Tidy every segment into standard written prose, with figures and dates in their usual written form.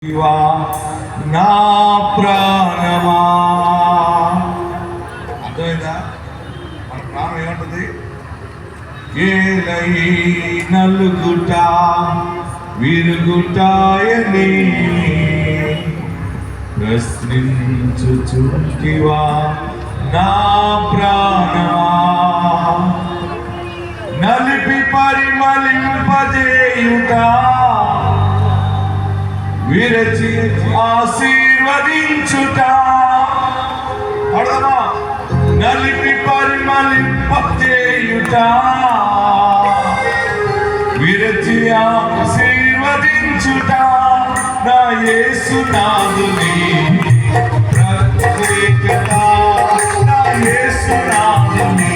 నా ప్రాణమా. అర్థమైందా? మన ప్రాణం ఏమంటుంది? ఏలై నలుగుట విరుగుటాయని ప్రశ్నించుచుంటివా నా ప్రాణమా. నలిపి పరిమళింపజేయుట విరచి ఆశీర్వదించుట. అర్థమా? నలిపి పరిమళింపజేయుట విరచి ఆశీర్వదించుట నా యేసునాథుని ప్రత్యేకత. నా యేసునాథుని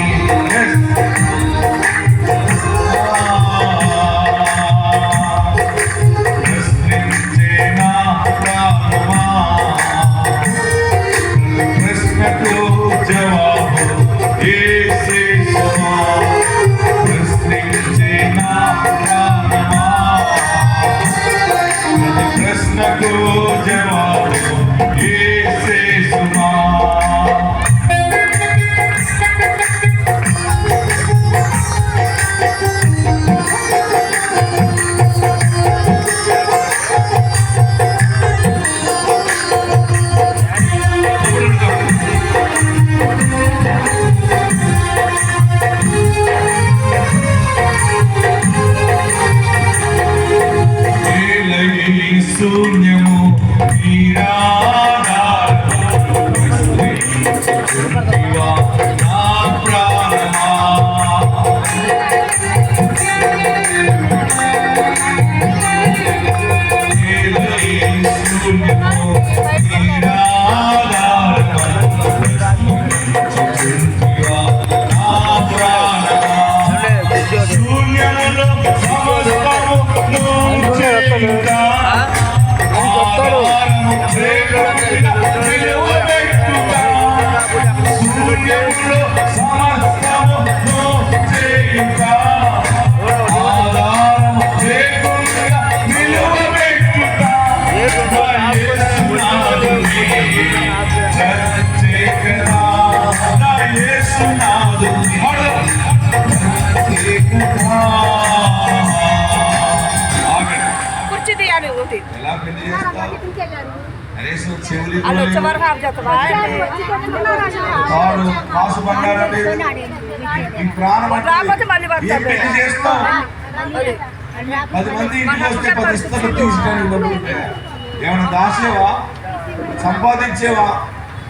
శూన్యము నా ప్రాణమా. శూన్యములో ఏమైనా దాసేవా? సంపాదించేవా?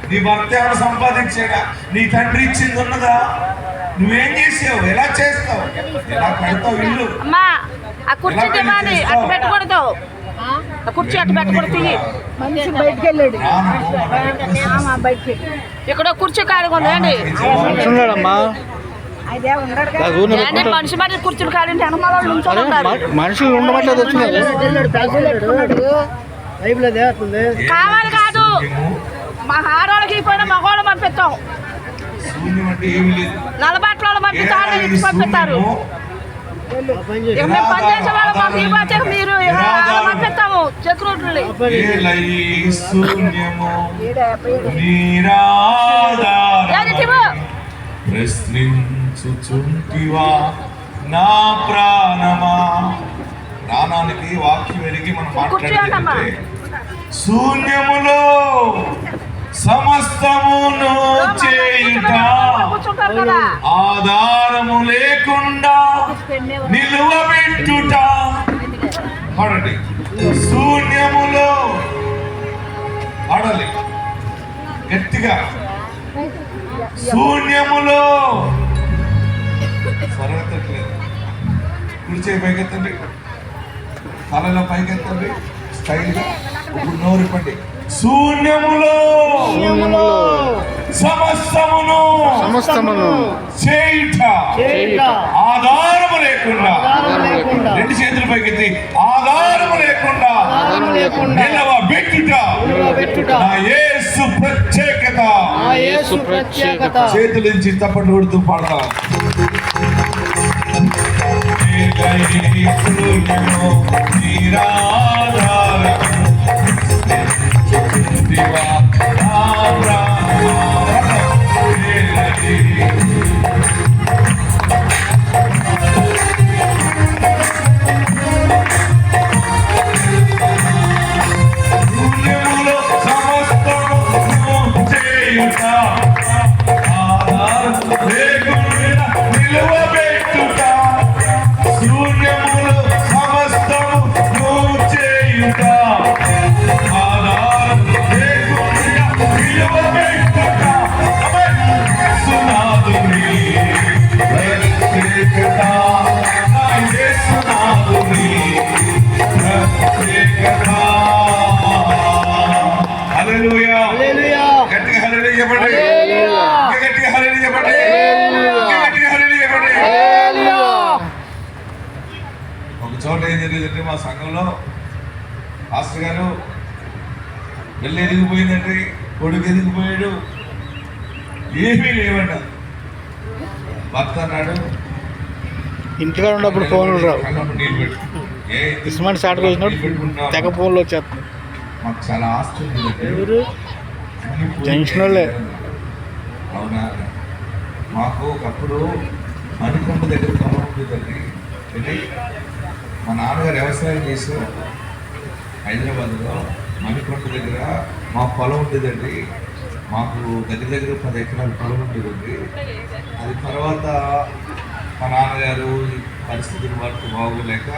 నీ భర్త ఏమైనా సంపాదించేగా? నీ తండ్రి ఇచ్చింది ఉన్నదా? నువ్వేం చేసావు? ఎలా చేస్తావు? ఎలా కడతావు ఇల్లు? కుర్చీ అటు పెట్టకూడదు. బయటకు వెళ్ళాడు. ఇక్కడ కుర్చీ కాడుకుందండి. మనిషి మరి కుర్చీలు కాడండి. మనుషులు ఉండబట్లేదు. కావాలి కాదు, మా ఆడవాళ్ళకి పోయినా మగవాళ్ళు పంపిస్తాం. నలబాట్లో పంపిస్తారు. మేము పనిచేసే వాళ్ళు మాకు ఇవ్వచ్చే మీరు పంపిస్తాము సెక్యూరిటీ. ప్రశ్నించుచుంటివా నా ప్రాణమా. ప్రాణానికి వాక్యం ఎరిగి మనం మాట్లాడితే శూన్యములో సమస్తమును చేయుట ఆధారము లేకుండా నిలువబెట్టుట. పడండి. శూన్యములో పడాలి గట్టిగా. శూన్యములో సరగతట్లేదు. కుడిచే పైకెత్తండి, తలలో పైకెత్తండి స్టైల్గా. ఇప్పుడు నోరిపండి. శూన్యములో సమస్తమును చేయుట ఆధారము లేకుండా. రెండు చేతుల పైకెత్తి ఆధారము లేకుండా నిలవబెట్టుట నా యేసు ప్రత్యేకత. చేతుల నుంచి తప్పట్లు కొడుతూ పాడతాం. శూన్యము నిరాధారము చెప్పండి, ఇంకా గట్టిగా హల్లెలూయా చెప్పండి, ఇంకా గట్టిగా హల్లెలూయా చెప్పండి. ఒక చోట ఏం జరిగిందంటే మా సంఘంలో పాస్టర్ గారు వెళ్ళి ఎదిగిపోయిందండి, కొడుకు ఎదిగిపోయాడు, ఏమీ లేవంట. భర్త అన్నాడు ఇంటికాడ ఉన్నప్పుడు ఫోన్లు రావు, నీళ్ళు పెట్టు, ఇస్మాన్ స్టార్ట్ చేసినప్పుడు తెగ ఫోన్లు వచ్చేస్తాయి. మాకు చాలా ఆస్తి ఉంది, జంక్షన్ వాళ్ళే. అవునా, మాకు ఒకప్పుడు మణికొండ దగ్గర పొలం ఉండేదండి. అంటే మా నాన్నగారు వ్యవసాయం చేసి హైదరాబాద్లో మణికొండ దగ్గర మా పొలం ఉండేదండి. మాకు దగ్గర 10 ఎకరాల పొలం ఉండేదండి. అది తర్వాత మా నాన్నగారు పరిస్థితులు వరకు బాగోలేక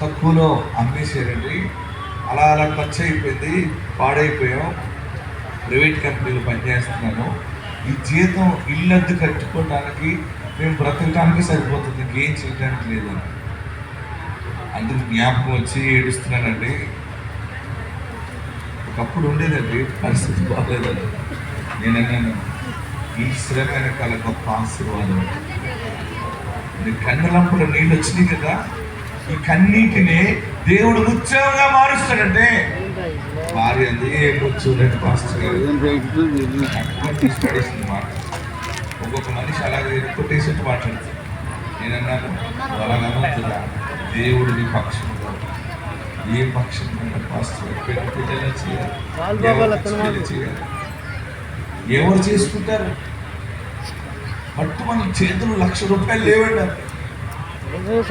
తక్కువలో అమ్మేసారండి. అలా అలా ఖర్చు అయిపోయింది, పాడైపోయాం. ప్రైవేట్ కంపెనీలో పనిచేస్తున్నాను. ఈ జీతం ఇల్లద్దు కట్టుకోవడానికి మేము బ్రతకడానికి సరిపోతుంది, ఇంకేం చేయడానికి లేదని. అందుకు జ్ఞాపకం వచ్చి ఏడుస్తున్నానండి. ఒకప్పుడు ఉండేదండి, పరిస్థితి బాగలేదండి. నేను అన్నాను, ఈ శ్రమ వెనకాల గొప్ప ఆశీర్వాదం. కన్నులంపులో నీళ్ళు వచ్చినాయి కదా, ఈ కన్నీటిని దేవుడు ఉత్సవంగా మారుస్తాడంటే భార్య అంది చూడండి పాస్టర్ గారు పడేసింది మాట. ఒక్కొక్క మనిషి అలాగే కొట్టేసినట్టు మాట్లాడుతుంది. నేను అన్నాను, అలాగనుందా దేవుడు నీ పక్షంలో, ఏ పక్షం పాస్టర్ చేయాలి, ఎవరు చేసుకుంటారు? పట్టు మన చేతులు ₹1,00,000 లేవండి. 4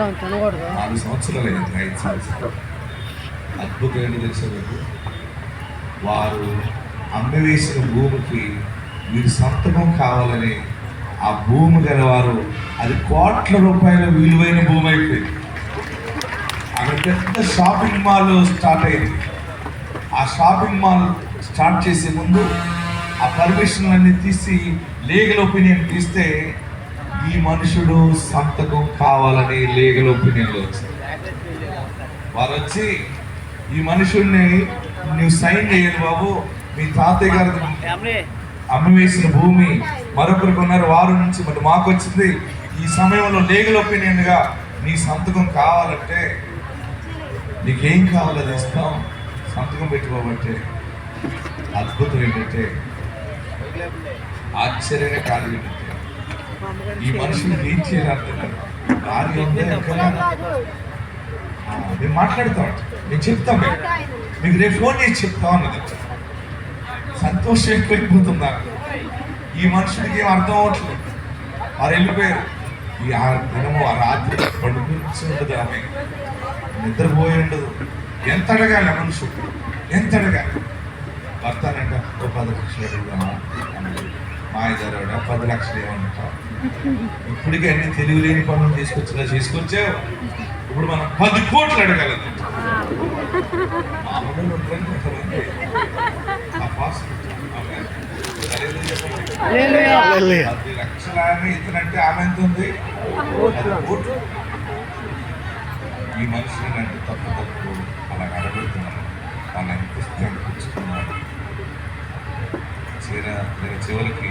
సంవత్సరాలు అయింది, 5 సంవత్సరాలు. అద్భుతం ఏంటి తెలిసేది, వారు అమ్మవేసిన భూమికి వీరు సంతకం కావాలని ఆ భూమి గలవారు, అది ₹1,00,00,000 విలువైన భూమి అయిపోయింది. అక్కడ పెద్ద షాపింగ్ మాల్ స్టార్ట్ అయింది. ఆ షాపింగ్ మాల్ స్టార్ట్ చేసే ముందు ఆ పర్మిషన్ అన్ని తీసి లీగల్ ఒపీనియన్ తీస్తే ఈ మనుషుడు సంతకం కావాలని లీగల్ ఒపీనియన్లో వచ్చింది. వారు వచ్చి ఈ మనుషుడిని నువ్వు సైన్ చేయాలి బాబు, మీ తాతయ్య గారు అమ్మవేసిన భూమి మరొకరికి ఉన్నారు, వారు నుంచి మరి మాకు వచ్చింది. ఈ సమయంలో లీగల్ ఒపీనియన్గా నీ సంతకం కావాలంటే నీకేం కావాలో అది ఇస్తాం, సంతకం పెట్టుకోబట్టే. అద్భుతం ఏంటంటే, ఆశ్చర్యంగా కాదు ఏంటంటే, ఈ మనుషులు ఏం చేయాలంటున్నారు. భార్య ఉందే కదా, మేము మాట్లాడతాం, నేను చెప్తాం, మీకు రేపు ఫోన్ చేసి చెప్తాం అన్నది. సంతోషం ఎక్కువైపోతుందా? ఈ మనుషుడికి ఏం అర్థం అవ్వట్లేదు. వారు వెళ్ళిపోయారు. ఈ ఆ దినము ఆ రాత్రి పడుకుని ఉండదు, ఆమె నిద్రపోయి ఉండదు. ఎంత అడగాలి ఆ మనుషుడు, ఎంత అడగాలి? భర్తనంట 10 లక్షలు అడుగుదామా, మాయదారుడా 10 లక్షలు ఏమంటా. ఇప్పటికే అన్ని తెలివిలేని పనులు చేసుకొచ్చావు. ఇప్పుడు మనం 10 కోట్లు అడగాలి. మామూలు 10 లక్షలు ఇతనంటే ఆమె ఎంత ఉంది? 10 కోట్లు. ఈ మనుషులు అంటే తప్పు అలా అడగలుగుతున్నారు. వాళ్ళు అనిపిస్తే అనిపించుకున్నారు. చివరికి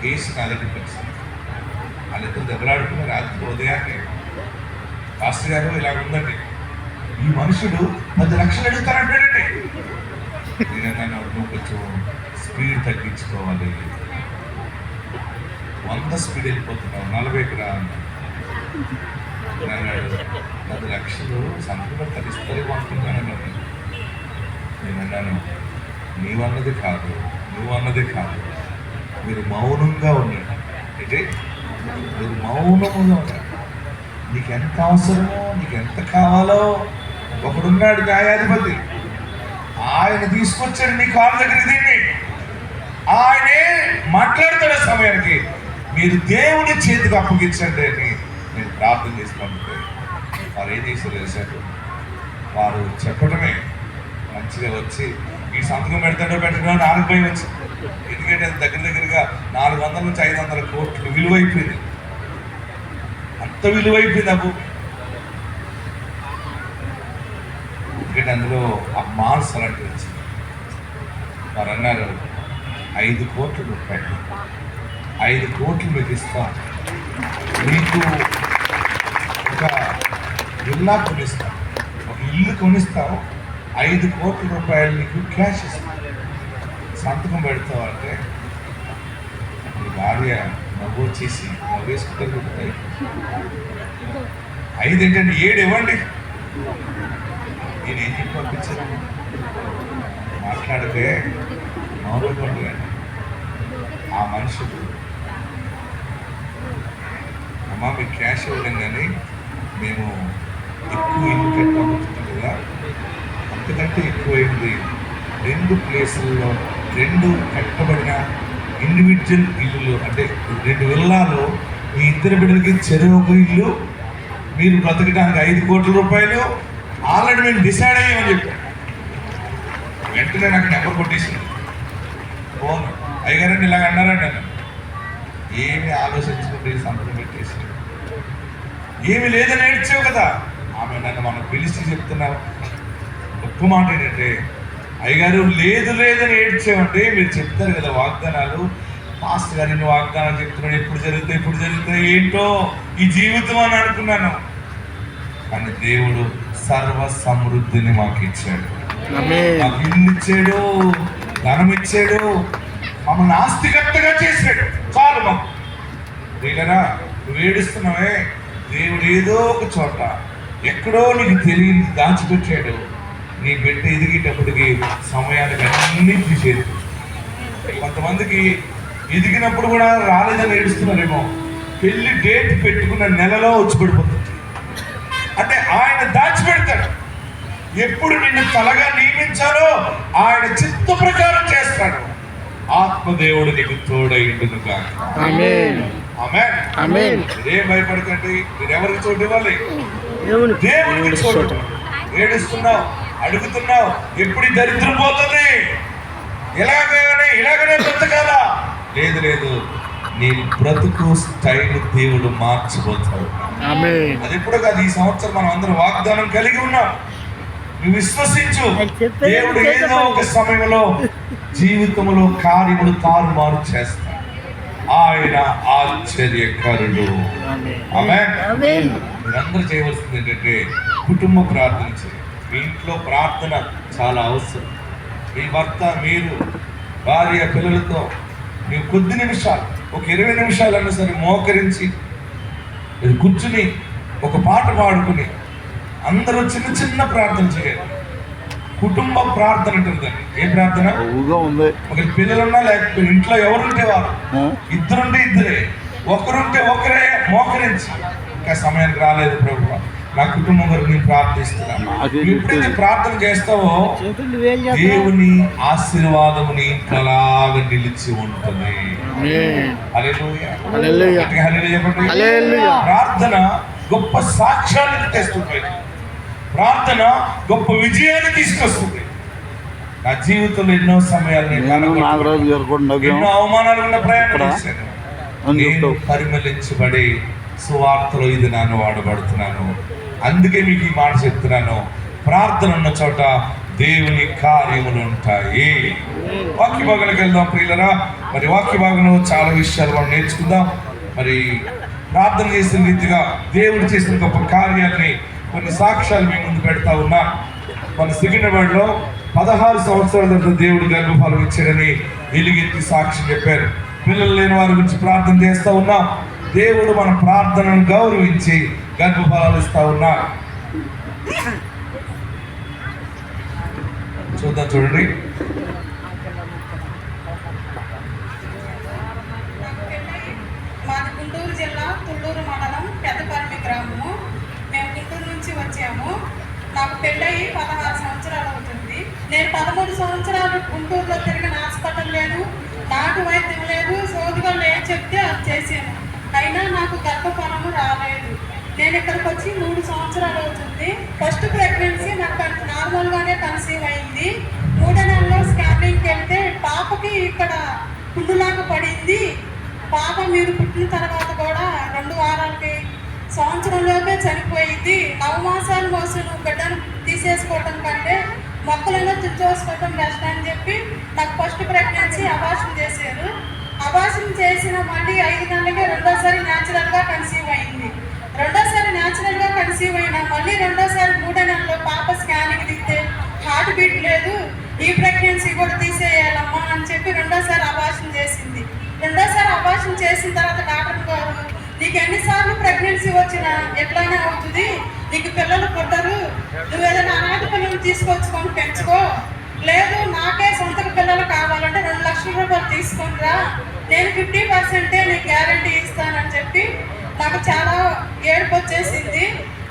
కేసు కాదని పరిస్థితి. వాళ్ళిద్దరు దెబ్బలాడుకున్న రాత్రి ఉదయాన్నే పాస్టర్ గారు ఇలా ఉందండి, ఈ మనుషుడు 10 లక్షలు అడుగుతారంటాడండి. నేనన్నా నువ్వు కొంచెం స్పీడ్ తగ్గించుకోవాలి, 100 స్పీడ్ వెళ్ళిపోతున్నావు, 40కి రా అన్నాడు. 10 లక్షలు సంతకం తగ్గిస్తారు అనుకుంటున్నాను. నేను అన్నాను, నీవన్నది కాదు, నువ్వు అన్నది కాదు, మీరు మౌనంగా ఉండండి. అంటే మీరు మౌనంగా ఉండండి. నీకు ఎంత అవసరమో, నీకు ఎంత కావాలో ఒకడున్నాడు న్యాయాధిపతి, ఆయన తీసుకొచ్చాడు నీ కాళ్ళ దగ్గర దీన్ని, ఆయనే మాట్లాడతాడు సమయానికి. మీరు దేవుని చేతికి అప్పగించండి అని నేను ప్రార్థన చేసి పంపితే వారు ఏం చేశారు తెలిసారు? వారు చెప్పడమే మంచిగా వచ్చి ఈ సంతకం పెడతాడో పెట్టడో నాకు భయం వచ్చింది. ఎందుకంటే అది దగ్గరగా 400 నుంచి 500 కోట్లు విలువైపోయింది. అంత విలువైపోయింది ఆ భూమి. ఎందుకంటే అందులో ఆ మాల్స్ అలాంటివి వచ్చింది. వారు అన్నారు, 5 కోట్ల రూపాయలు, 5 కోట్లు మీకు ఇస్తాం. మీకు ఒక విల్లా కొనిస్తాం, ఒక ఇల్లు కొనిస్తాం. 5 కోట్ల రూపాయలు నీకు క్యాష్ ఇస్తాం. సంతకం పెడతావు అంటే మీ భార్య నవ్వు వచ్చేసి నవ్వేసుకుంటారు. 5 ఏంటంటే 7 ఇవ్వండి. నేను ఏం చెప్పి పంపించాను? మాట్లాడితే మౌనంగా ఆ మనుషులు అమ్మ మీకు క్యాష్ ఇవ్వడం కానీ మేము ఎక్కువ ఇల్లు కట్టామనుకుంటాం కదా, అంతకంటే ఎక్కువైంది. 2 ప్లేసుల్లో 2 కట్టబడిన ఇండివిజువల్ ఇల్లులు, అంటే 2 విల్లాలు, మీ 2 బిడ్డలకి చెరువు ఒక ఇల్లు, మీరు బ్రతకడానికి 5 కోట్ల రూపాయలు ఆల్రెడీ మేము డిసైడ్ అయ్యామని చెప్పాను. వెంటనే నాకు నెంబర్ కొట్టేసింది ఫోన్. అయ్యగారండి ఇలాగ అన్నారండి. నేను ఏమి ఆలోచించుకుంటే సంతకం పెట్టేసి ఏమి లేదని ఏడ్చావు కదా. ఆమె నన్ను మనం పిలిచి చెప్తున్నావు. గొప్ప మాట ఏంటంటే, అయ్యగారు లేదు లేదని ఏడ్చామంటే మీరు చెప్తారు కదా వాగ్దానాలు, మాస్టర్ గారు నేను వాగ్దానం చెప్తున్నాను, ఎప్పుడు జరుగుతాయి ఏంటో ఈ జీవితం అని అనుకున్నాను. కానీ దేవుడు సర్వ సమృద్ధిని మాకు ఇచ్చాడు. మాకు ఇల్లు ఇచ్చాడు, ధనం ఇచ్చాడు, మమ్మల్ని ఆస్తికర్తగా చేశాడు. చాలు మాకు. దేగరా నువ్వు ఏడుస్తున్నావే, దేవుడు ఏదో ఒక చోట ఎక్కడో నీకు తెలియని దాచిపెట్టాడు. నీ బిడ్డ ఎదిగేటప్పటికి సమయానికి అన్నీ తీసేది. కొంతమందికి ఎదిగినప్పుడు కూడా రాలేదని ఏడుస్తున్నారేమో, పెళ్లి డేట్ పెట్టుకున్న నెలలో వచ్చి పడిపోతుంది. అంటే ఆయన దాచిపెడతాడు. ఎప్పుడు నిన్ను తలగా నియమించాలో ఆయన చిత్త ప్రకారం చేస్తాడు. ఆత్మదేవుడు నీకు తోడైండును గాక. ఆమేన్. మీరేం భయపడకండి. మీరు ఎవరికి చోటు ఇవ్వాలి? దేవుడికి చోటు. ఏడుస్తున్నావు, అడుగుతున్నావు, ఎప్పుడు దరిద్రం పోతుంది, ఇలాగనే బ్రతకాలా? లేదు, నీ బ్రతుకు స్టైల్ దేవుడు మార్చబోతాడు. అది ఎప్పుడు కాదు, ఈ సంవత్సరం మనం అందరం వాగ్దానం కలిగి ఉన్నాం. నువ్వు విశ్వసించు. దేవుడు ఏదో ఒక సమయంలో జీవితంలో కార్యములు తారుమారు చేస్తాడు. ఆయన ఆశ్చర్యకరుడు. ఆమేన్. మీరందరూ చేయవలసింది ఏంటంటే కుటుంబ ప్రార్థన చేయండి. మీ ఇంట్లో ప్రార్థన చాలా అవసరం. మీ భర్త, మీరు, భార్య, పిల్లలతో ನೀವು కొద్ది నిమిషాలు, ఒక 20 నిమిషాలు అన్నా సరే మోకరించి కూర్చుని ఒక పాట పాడుకుని అందరూ చిన్న ప్రార్థన చేయాలి. కుటుంబ ప్రార్థన ఉంటుంది. ఏ ప్రార్థన? ఒక పిల్లలున్నా లేకపోతే ఇంట్లో ఎవరుంటే వారు, ఇద్దరుంటే ఇద్దరే, ఒకరుంటే ఒకరే మోకరించి, ఇంకా సమయానికి రాలేదు ప్రభు, నా కుటుంబం వరకు నేను ప్రార్థిస్తున్నాను. ఎప్పుడైతే ప్రార్థన చేస్తావో దేవుని ఆశీర్వాదముని ఇంకలాగా నిలిచి ఉంటుంది. ప్రార్థన గొప్ప సాక్ష్యాలను తెస్తుంది. ప్రార్థన గొప్ప విజయాన్ని తీసుకొస్తుంది. నా జీవితంలో ఎన్నో సమయాలు ఎన్నో అవమానాలు ఉన్న ప్రయాణం చేశాను. నేను పరిమళించబడి సువార్తలో ఇది నాను వాడబడుతున్నాను. అందుకే మీకు ఈ మాట చెప్తున్నాను, ప్రార్థన ఉన్న చోట దేవుని కార్యములు ఉంటాయి. వాక్య భాగంలోకి వెళ్దాం ప్రియులరా. మరి వాక్య భాగంలో చాలా విషయాలు మనం నేర్చుకుందాం. మరి ప్రార్థన చేసిన రీతిగా దేవుడు చేసిన గొప్ప కార్యాలని కొన్ని సాక్ష్యాలు మేము ముందు పెడతా ఉన్నాం. మన సికింద్రాబాద్లో 16 సంవత్సరాల తర్వాత దేవుడు గర్భఫలం ఇచ్చాడని ఎలుగెత్తి సాక్షి చెప్పారు. పిల్లలు లేని వారి గురించి ప్రార్థన చేస్తూ ఉన్నాం. దేవుడు మన ప్రార్థనను గౌరవించి గర్భఫలాలు ఇస్తా ఉన్నారు. చూడండి. మాది గుంటూరు జిల్లా తుళ్ళూరు మండలం పెద్దపల్లి గ్రామము. మేము గుంటూరు నుంచి వచ్చాము. నాకు పెళ్ళయి 16 సంవత్సరాలు అవుతుంది. నేను 13 సంవత్సరాలు గుంటూరులో తిరిగిన హాస్పిటల్ లేదు, నాటు వైద్యం లేదు, సోదుగా లేదు చెప్తే అది చేశాను. అయినా నాకు గర్భఫలము రాలేదు. నేను ఇక్కడికి వచ్చి 3 సంవత్సరాలు అవుతుంది. ఫస్ట్ ప్రెగ్నెన్సీ నాకు నార్మల్గానే కన్సీవ్ అయింది. 3వ నెలలో స్కానింగ్కి వెళ్తే పాపకి ఇక్కడ పుండులాగా పడింది. పాప మీరు పుట్టిన తర్వాత కూడా 2 వారాలకి సంవత్సరంలోపే చనిపోయింది. 9 మాసాలు మోసిన బిడ్డను తీసేసుకోవటం కంటే మొక్కలను తుంచేసుకోవటం బెస్ట్ అని చెప్పి నాకు ఫస్ట్ ప్రెగ్నెన్సీ అబార్షన్ చేశారు. అబార్షన్ చేసిన మళ్ళీ 5 నెలలకే రెండోసారి న్యాచురల్గా కన్సీవ్ అయింది. రెండోసారి న్యాచురల్గా కన్సీవ్ అయినా మళ్ళీ రెండోసారి 3 నెలల్లో పాప స్కానింగ్ తీస్తే హార్ట్ బీట్ లేదు, ఈ ప్రెగ్నెన్సీ కూడా తీసేయాలమ్మా అని చెప్పి రెండోసారి అబార్షన్ చేసింది. రెండోసారి అబార్షన్ చేసిన తర్వాత డాక్టర్ గారు, నీకు ఎన్నిసార్లు ప్రెగ్నెన్సీ వచ్చినా ఎట్లయినా అవుతుంది, నీకు పిల్లలు పుట్టరు, నువ్వు ఏదైనా అనాథ పిల్లలు తీసుకొచ్చుకొని పెంచుకో, లేదు నాకే సొంత పిల్లలు కావాలంటే 2 లక్షల రూపాయలు తీసుకొనిరా, నేను 50% నీకు గ్యారంటీ ఇస్తానని చెప్పి నాకు చాలా ఏడుపు వచ్చేసింది.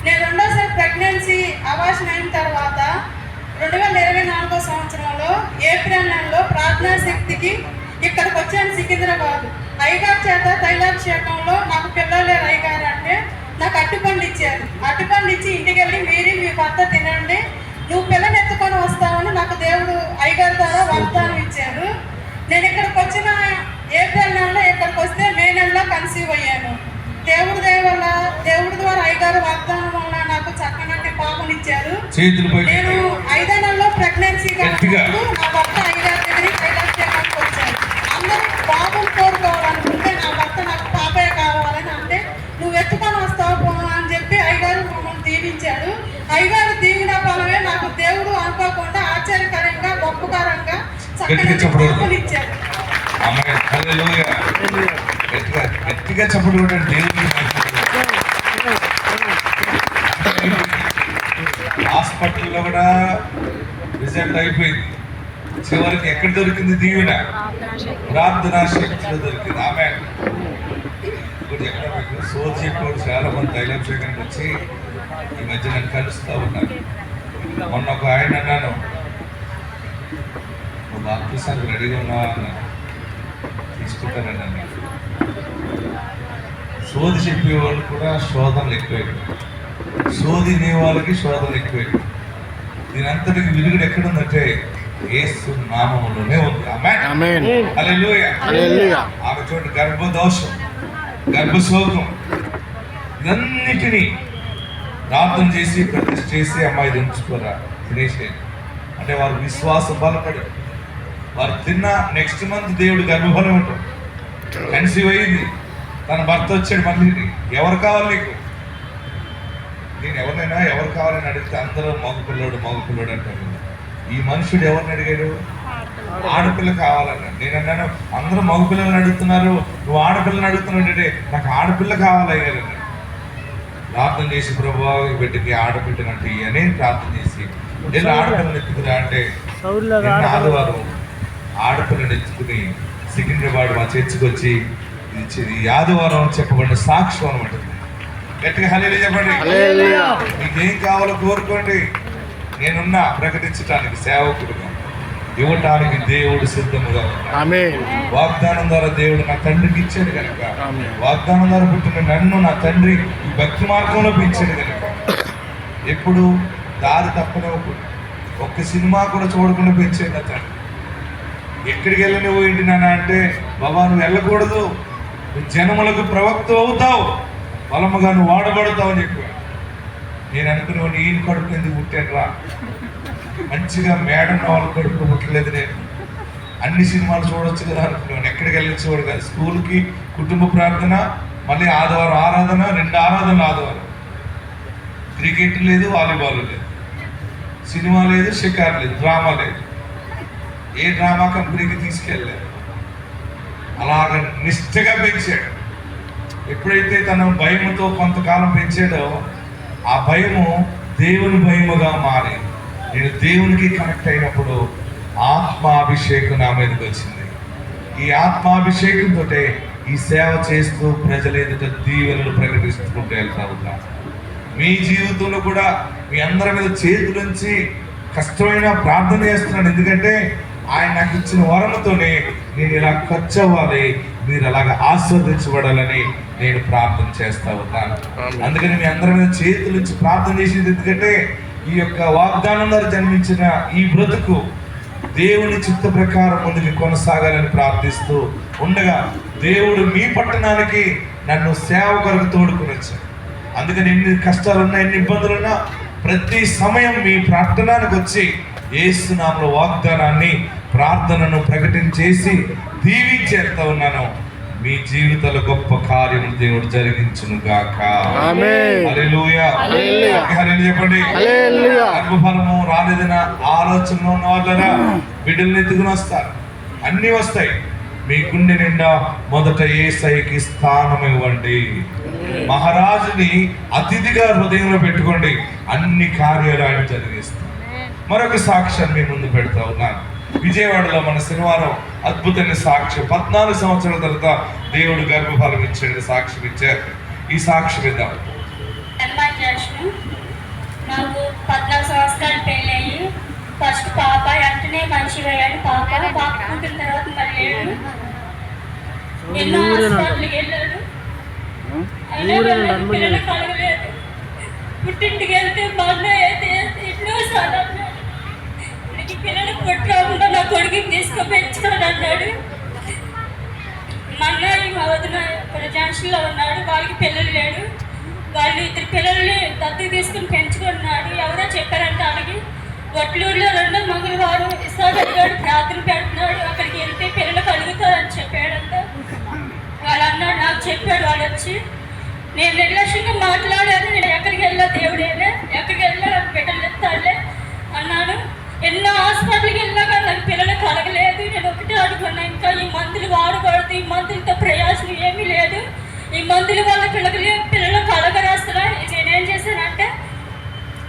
నేను రెండోసారి ప్రెగ్నెన్సీ అబార్షన్ అయిన తర్వాత 2024 సంవత్సరంలో ఏప్రిల్ నెలలో ప్రార్థనా శక్తికి ఇక్కడికి వచ్చాను సికింద్రాబాద్. అయ్యగారి చేత తైలాభిషేకంలో నాకు పిల్లలు లేరు అయ్యగారు అంటే నాకు అట్టిపండు ఇచ్చారు. అట్టిపండు ఇచ్చి ఇంటికి వెళ్ళి మీరు మీ భర్త తినండి, నువ్వు పిల్లలు ఎత్తుకొని వస్తావని నాకు దేవుడు అయ్యగారి ద్వారా వాగ్దానం ఇచ్చారు. నేను ఇక్కడికి వచ్చిన ఏప్రిల్ నెలలో ఇక్కడికి వస్తే మే నెలలో కన్సీవ్ అయ్యాను. దేవుడి ద్వారా అయ్యగారు వాగ్దానం వల్ల నాకు చక్కనటి పాపనిచ్చారు. నేను 5వ నెలలో ప్రెగ్నెన్సీగా నా భర్త అయ్యగారి దగ్గరికి తైలాభిషేకానికి వచ్చాను. అందరూ బాబుని కోరుకోవాలనుకుంటే నా భర్త నాకు పాపే కావాలని అంటే నువ్వు ఎత్తుకొని వస్తావు అని చెప్పి అయ్యగారు మమ్మల్ని దీవించాడు. అయ్యగారు దీవిన ఫలమే నాకు దేవుడు అనుకోకుండా ఆశ్చర్యకరంగా గొప్పకరంగా చక్కని పాపనిచ్చాడు. గట్టిగా చెప్పడం కూడా దేవుని హాస్పిటల్లో కూడా రిజల్ట్ అయిపోయింది. చివరికి ఎక్కడ దొరికింది దీవెన? ప్రార్థనా శక్తిలో దొరికింది. ఆమె ఇప్పుడు ఎక్కడ మీకు సోది చెప్పాడు. చాలా మంది తైలాభిషేకానికి వచ్చి ఈ మధ్య నన్ను కలుస్తూ ఉన్నారు. మొన్న ఒక ఆయన అన్నాను, నువ్వు బాప్తిసానికి రెడీగా ఉన్నావా అన్నాను. తీసుకుంటానండి అన్నాను. సోది చెప్పేవాళ్ళు కూడా శోధనలు ఎక్కువైపోయి, సోది నే వాళ్ళకి శోధనలు ఎక్కువైపోయి. దీని అంతటికి విరుగుడు ఎక్కడుందంటే యేసు నామములోనే ఉంది. ఆమేన్. హల్లెలూయా. ఆమె చూడండి, గర్భదోషం, గర్భశోకం, ఇవన్నిటినీ ప్రార్థన చేసి ప్రతిష్ఠ చేసి అమ్మాయి ఉంచుకోరా తినేసేది అంటే వారు విశ్వాసం బలపడి వారు తిన్న నెక్స్ట్ మంత్ దేవుడు గర్భఫలం ఉంటుంది. కన్సీవ్ అయింది, తన భర్త వచ్చాడు. మళ్ళీ ఎవరు కావాలి నీకు? నేను ఎవరినైనా ఎవరు కావాలని అడిగితే అందరూ మగపిల్లోడు అంటారు. ఈ మనుషుడు ఎవరిని అడిగాడు? ఆడపిల్ల కావాలన్నాడు. నేను అన్నాను, అందరూ మగపిల్లలను అడుగుతున్నారు, నువ్వు ఆడపిల్లని అడుగుతున్నావు అంటే నాకు ఆడపిల్ల కావాలయ్యారు. ప్రార్థన చేసి ప్రభువా ఈ బిడ్డకి ఆడబిడ్డనంటే అని ప్రార్థన చేసి నేను ఆడపిల్లని ఎత్తుకురా అంటే ఆదివారం ఆడపిల్లని ఎత్తుకుని సికింద్రాబాద్ మా చర్చికి వచ్చి ఇచ్చేది ఆదివారం చెప్పబడిన సాక్ష్యం అనమాట. గట్టిగా హల్లెలూయా చెప్పండి. మీకేం కావాలో కోరుకోండి, నేనున్నా ప్రకటించడానికి, సేవకుడుగా ఇవ్వటానికి దేవుడు సిద్ధముగా ఉన్నాడు. వాగ్దానం ద్వారా దేవుడు నా తండ్రికి ఇచ్చాడు కనుక, వాగ్దానం ద్వారా పుట్టిన నన్ను నా తండ్రి ఈ భక్తి మార్గంలో పెంచాడు కనుక ఎప్పుడు దారి తప్పనివ్వకుండా ఒక్క సినిమా కూడా చూడకుండా పెంచాడు నా తండ్రి. ఎక్కడికి వెళ్ళని పోయింది నాన్న అంటే, బాబా నువ్వు వెళ్ళకూడదు, నువ్వు జనములకు ప్రవక్త అవుతావు, బలముగా నువ్వు వాడబడతావు అని చెప్పాడు. నేను అనుకునేవాడిని ఈయన కడుపు ఎందుకు పుట్టాను రా, మంచిగా మేడన్న వాళ్ళ కడుపు పుట్టలేదు, నేను అన్ని సినిమాలు చూడొచ్చు కదా అనుకునేవాడిని. ఎక్కడికి వెళ్ళొచ్చేవాడు కదా, స్కూల్కి కుటుంబ ప్రార్థన, మళ్ళీ ఆదివారం ఆరాధన, 2 ఆరాధనలు ఆదివారం. క్రికెట్ లేదు, వాలీబాల్ లేదు, సినిమా లేదు, షికార్ లేదు, డ్రామా లేదు, ఏ డ్రామా కంపెనీకి తీసుకెళ్ళలేదు. అలాగ నిష్ఠగా పెంచాడు. ఎప్పుడైతే తన భయముతో కొంతకాలం పెంచాడో ఆ భయము దేవుని భయముగా మారి నేను దేవునికి కనెక్ట్ అయినప్పుడు ఆత్మాభిషేకం నా మీదకి వచ్చింది. ఈ ఆత్మాభిషేకంతో ఈ సేవ చేస్తూ ప్రజల ఎదుట దీవెనలు ప్రకటిస్తుంటూ వెళ్తా ఉన్నా. మీ జీవితంలో కూడా మీ అందరి మీద చేతులుంచి కష్టమైన ప్రార్థన చేస్తున్నాను. ఎందుకంటే ఆయన నాకు ఇచ్చిన వరముతోనే నేను ఇలా ఖర్చు అవ్వాలి, మీరు అలాగ ఆస్వాదించబడాలని నేను ప్రార్థన చేస్తా ఉన్నాను. అందుకని మీ అందరి మీద చేతులుంచి ప్రార్థన చేసేది ఎందుకంటే ఈ యొక్క వాగ్దానం ద్వారా జన్మించిన ఈ బ్రతుకు దేవుని చిత్త ప్రకారం ముందుకు కొనసాగాలని ప్రార్థిస్తూ ఉండగా దేవుడు మీ పట్టణానికి నన్ను సేవ కొరకు తోడుకుని వచ్చాడు. అందుకని ఎన్ని కష్టాలున్నా, ఎన్ని ఇబ్బందులున్నా ప్రతి సమయం మీ ప్రార్థనకు వచ్చి యేసు నామములో వాగ్దానాన్ని ప్రార్థనను ప్రకటించేసి దీవించేస్తా ఉన్నాను. మీ జీవితాల గొప్ప కార్యము దేవుడు జరిగించును గాక. ఆమేన్. హల్లెలూయా. హల్లెలూయా. హల్లెలూయా చెప్పండి. హల్లెలూయా. గర్భఫలము రాలేదన్న ఆలోచనలో ఉన్న వాళ్ళరా బిడ్డల్ని ఎత్తుకుని వస్తారు. అన్నీ వస్తాయి. మీ గుండె నిండా మొదట యేసయ్యకి స్థానం ఇవ్వండి. మహారాజుని అతిథిగా హృదయంలో పెట్టుకోండి. అన్ని కార్యాలు ఆయన జరిగిస్తారు. మరొక సాక్ష్యాన్ని మీ ముందు పెడతా ఉన్నాను. విజయవాడలో మన శనివారం అద్భుతమైన సాక్ష్యం. 14 సంవత్సరాల తర్వాత దేవుడు గర్భఫలం ఇచ్చాడు, సాక్ష్యం ఇచ్చారు. ఈ సాక్ష్యం ఇద్దాం. నాకు 14 సంవత్సరాలు పెళ్ళయ్యి ఫస్ట్ పాప వెంటనే మనిషి అయ్యాడు. పాప పుట్టిన తర్వాత మరి లేడు. ఎన్నో హాస్పిటల్కి వెళ్ళాడు. పిల్లలు కలగలేదు. పుట్టింటికి వెళ్తే మా అన్నయ్య అయితే ఎన్నో సార్లు అన్నాడు, నీకు పిల్లలు పుట్టకుండా నా కొడుకుని తీసుకుపెంచుకోని అన్నాడు. మా అన్నయ్య మా వదిన ఇక్కడ జంక్షన్లో ఉన్నాడు. వాళ్ళకి పిల్లలు లేడు. వాళ్ళు 2 పిల్లల్ని దత్తు తీసుకుని పెంచుకున్నాడు. ఎవరో చెప్పారంట వాళ్ళకి. వట్లూరులో 2వ మంగళవారం ఇసాగడిగాడు ప్రార్థన పెడుతున్నాడు. అక్కడికి వెళ్తే పిల్లలు కలుగుతారని చెప్పాడంట. వాళ్ళు అన్నాడు, నాకు చెప్పాడు. వాళ్ళు వచ్చి నేను నిర్లక్ష్యంగా మాట్లాడాను. నేను ఎక్కడికి వెళ్ళా దేవుడేనే, ఎక్కడికి వెళ్ళా బిడ్డలు ఎత్తాడులే అన్నాను. ఎన్నో హాస్పిటల్కి వెళ్ళా కానీ నాకు పిల్లలు కలగలేదు. నేను ఒకటే అడుగున్నా, ఇంకా ఈ మందులు వాడకూడదు, ఈ మందులతో ప్రయోజనం ఏమీ లేదు, ఈ మందుల వల్ల పిల్లలు కలగరాస్తున్నా. నేనేం చేశానంటే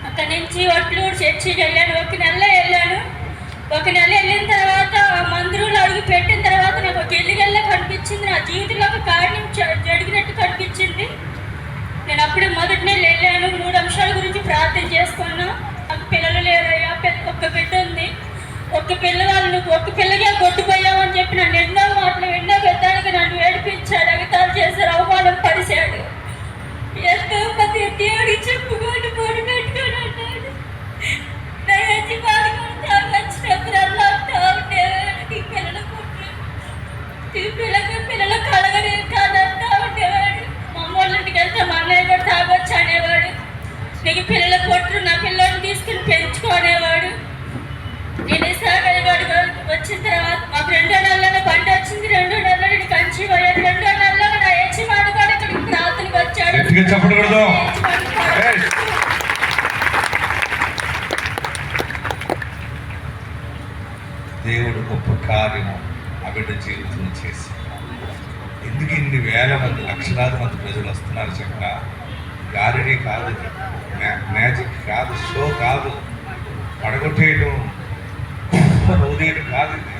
అక్కడి నుంచి వట్లూరు చర్చికి వెళ్ళాను. 1 నెల వెళ్ళాను. 1 నెల వెళ్ళిన తర్వాత మందిరంలో అడుగు పెట్టిన తర్వాత నాకు ఒక ఎల్లిగల్లా కనిపించింది. నా జీవితంలో ఒక కార్యం జరిగినట్టు కనిపించింది. నేను అప్పుడే మొదటి నెల వెళ్ళాను. 3 అంశాల గురించి ప్రార్థన చేసుకున్నా. నాకు పిల్లలు లేరయ్యా, ఒక్క బిడ్డ ఉంది. ఒక్క పిల్లవాళ్ళు నువ్వు ఒక్క పిల్లగా కొట్టుపోయావు అని చెప్పి నన్ను ఎన్నో మాటలు ఎన్నో పెద్దానికి నన్ను ఏడిపించాడు, ఎగతాలు చేశాడు, అవమానం పరిచాడు. ఎంతో మంది దేవుడికి చెప్పుకొని పొడి పెట్టుకొని అన్నాడు. దయచి బాధకొని తాగొచ్చినప్పుడు అలా ఉండేవాడు. పిల్లలు పుట్టు పిల్లలు కలగనే కాదంతా ఉండేవాడు. మా అమ్మోళ్ళ ఇంటికి వెళ్తే మా అన్నయ్య కూడా తాగొచ్చు అనేవాడు. నీకు పిల్లలు పుట్టు, నా పిల్లల్ని తీసుకుని పెంచుకోనేవాడు. నేను సాగలిగాడు. వచ్చిన తర్వాత మాకు 2వ నెలలో బండి వచ్చింది. 2వ నెలలో నేను కంచి పోయాను. 2వ నెలలో నా యజమాని కూడా ఇక్కడికి ప్రార్థనకు వచ్చాడు. దేవుడు గొప్ప కార్యము ఆ బిడ్డ జీవితంలో చేసి, ఎందుకు ఇన్ని వేల మంది లక్షలాది మంది ప్రజలు వస్తున్నారు చెప్పిన గారిడీ కాదు, మ్యాజిక్ కాదు, షో కాదు, పడగొట్టేయడం ఉదయం కాదు. ఇది